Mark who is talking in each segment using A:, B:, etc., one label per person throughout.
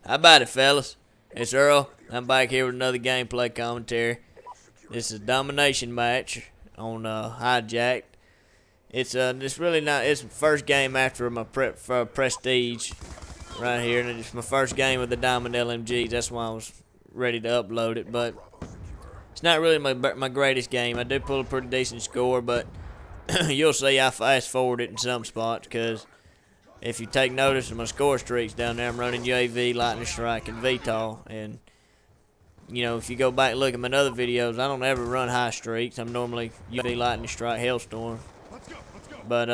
A: How about it, fellas? It's Earl. I'm back here with another gameplay commentary. This is a Domination match on Hijacked. It's really not. It's the first game after my Prestige right here, and it's my first game with the Diamond LMGs. That's why I was ready to upload it, but it's not really my greatest game. I do pull a pretty decent score, but you'll see I fast forward it in some spots because if you take notice of my score streaks down there, I'm running UAV, Lightning Strike, and VTOL. And, you know, if you go back and look at my other videos, I don't ever run high streaks. I'm normally UAV, Lightning Strike, Hailstorm. But,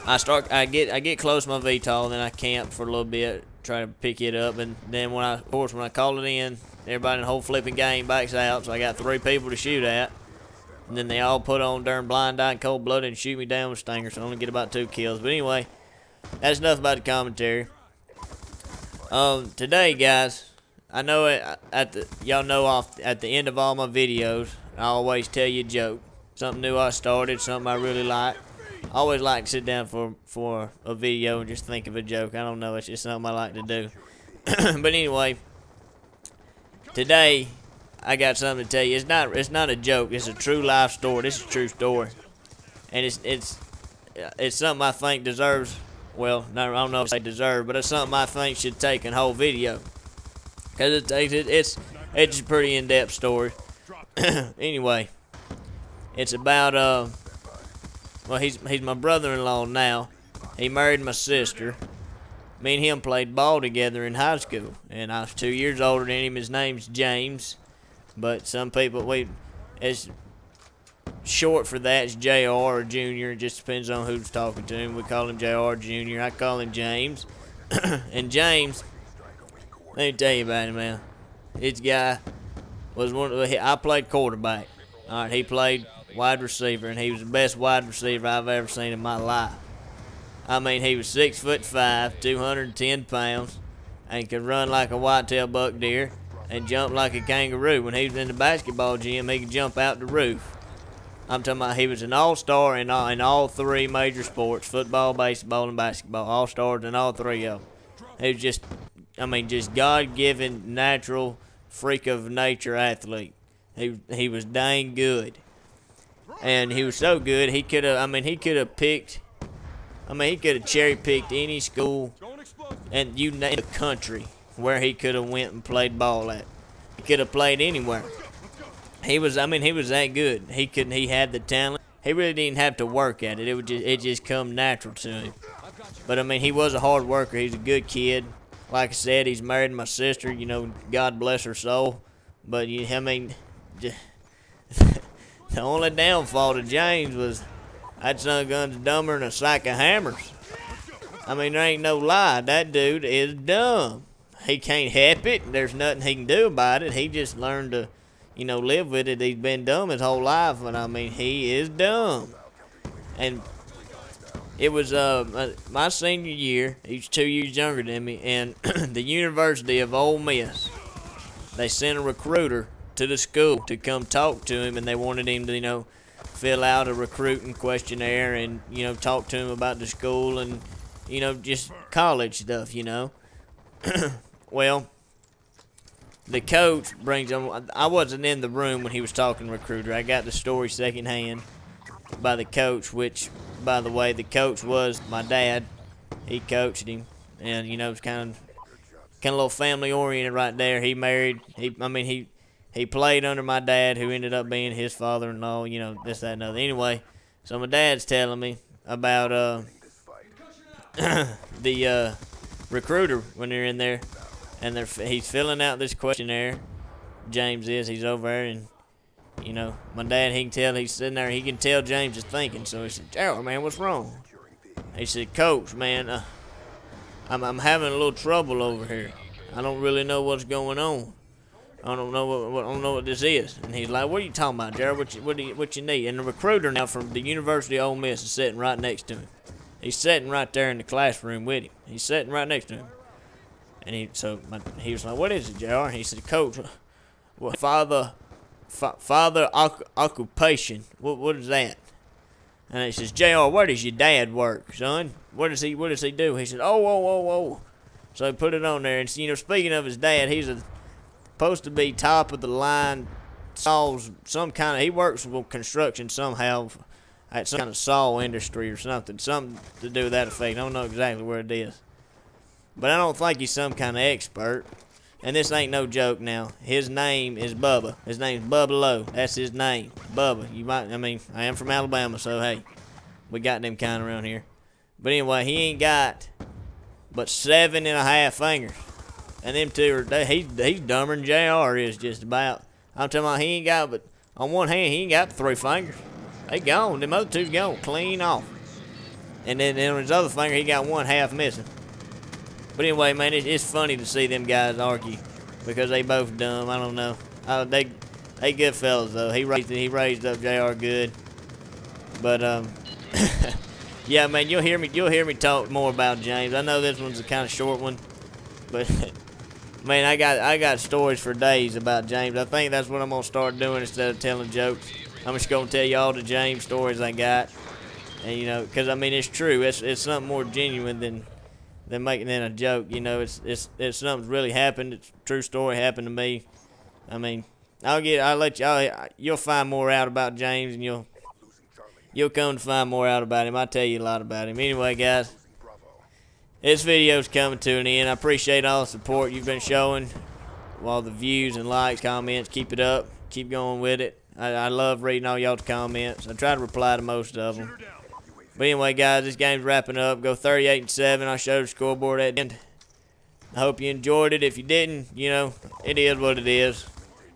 A: I get close to my VTOL, then I camp for a little bit, try to pick it up. And then when I call it in, everybody in the whole flipping game backs out. So I got 3 people to shoot at. And then they all put on darn blind eye and cold blooded and shoot me down with stingers, so I only get about 2 kills. But anyway, that's enough about the commentary. Today, guys, I know y'all know at the end of all my videos, I always tell you a joke, something new I started, something I really like. I always like to sit down for a video and just think of a joke. I don't know, it's just something I like to do. But anyway, today I got something to tell you. It's not a joke. It's a true life story. This is a true story, and it's something I think deserves. Well, I don't know if I deserve, but it's something I think should take a whole video because it's a pretty in-depth story. Anyway, it's about well, he's my brother-in-law now. He married my sister. Me and him played ball together in high school, and I was 2 years older than him. His name's James. But some people, it's short for that. It's JR or Junior. It just depends on who's talking to him. We call him JR Junior. I call him James. And James, let me tell you about him, man. This guy was I played quarterback. All right, he played wide receiver, and he was the best wide receiver I've ever seen in my life. I mean, he was 6'5", 210 pounds, and could run like a whitetail buck deer and jump like a kangaroo. When he was in the basketball gym, he could jump out the roof. I'm talking about he was an all-star in all 3 major sports, football, baseball, and basketball. All-stars in all 3 of them. He was just God-given, natural, freak of nature athlete. He was dang good. And he was so good, he could have cherry-picked any school and you name the country where he could have went and played ball at. He could have played anywhere. He was that good. He had the talent. He really didn't have to work at it. It just come natural to him. But I mean, he was a hard worker. He's a good kid. Like I said, he's married to my sister. You know, God bless her soul. But the only downfall to James was that son of a gun's dumber than a sack of hammers. I mean, there ain't no lie. That dude is dumb. He can't help it. There's nothing he can do about it. He just learned to, live with it. He's been dumb his whole life, and I mean, he is dumb. And it was my senior year. He's 2 years younger than me, and the University of Ole Miss, they sent a recruiter to the school to come talk to him, and they wanted him to, fill out a recruiting questionnaire and, talk to him about the school and, just college stuff, Well, the coach brings him. I wasn't in the room when he was talking to the recruiter. I got the story secondhand by the coach, which, by the way, the coach was my dad. He coached him, and it's kind of a little family oriented right there. He married. He played under my dad, who ended up being his father-in-law. This, that, and other. Anyway, so my dad's telling me about the recruiter when they're in there. And he's filling out this questionnaire. James is. He's over there, and my dad. He can tell he's sitting there. He can tell James is thinking. So he said, "Gerald, man, what's wrong?" He said, "Coach, man, I'm having a little trouble over here. I don't really know what's going on. I don't know what this is." And he's like, "What are you talking about, Gerald? What you need?" And the recruiter now from the University of Ole Miss is sitting right next to him. He's sitting right there in the classroom with him. He's sitting right next to him. And he was like, "What is it, JR?" He said, "Coach, father occupation. What is that?" And he says, "JR, where does your dad work, son? What does he do?" He said, "Oh. So he put it on there. And, you know, speaking of his dad, he's supposed to be top of the line. Saws some kind of, he works with construction somehow at some kind of saw industry or something to do with that effect. I don't know exactly where it is, but I don't think he's some kind of expert. And this ain't no joke now. His name is Bubba. His name's Bubba Lowe. That's his name, Bubba. You might, I mean, I am from Alabama, so hey, we got them kind around here. But anyway, he ain't got but 7.5 fingers, and them two are, he's dumber than JR is just about. I'm talking about he ain't got, but on one hand, he ain't got 3 fingers. They gone. Them other 2 gone. Clean off. And then on his other finger, he got 1/2 missing. But anyway, man, it's funny to see them guys argue because they both dumb. I don't know. They good fellas, though. He raised up JR good. But, yeah, man, you'll hear me talk more about James. I know this one's a kind of short one, but... Man, I got stories for days about James. I think that's what I'm gonna start doing instead of telling jokes. I'm just gonna tell you all the James stories I got, and you know, because I mean it's true. It's something more genuine than making it a joke. You know, it's something really happened. It's a true story happened to me. I mean, you'll find more out about James, and you'll come to find more out about him. I'll tell you a lot about him. Anyway, guys. This video's coming to an end. I appreciate all the support you've been showing. All the views and likes, comments. Keep it up. Keep going with it. I love reading all y'all's comments. I try to reply to most of them. But anyway, guys, this game's wrapping up. Go 38-7. I showed the scoreboard at the end. I hope you enjoyed it. If you didn't, you know, it is what it is.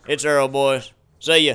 A: It's Earl, boys. See ya.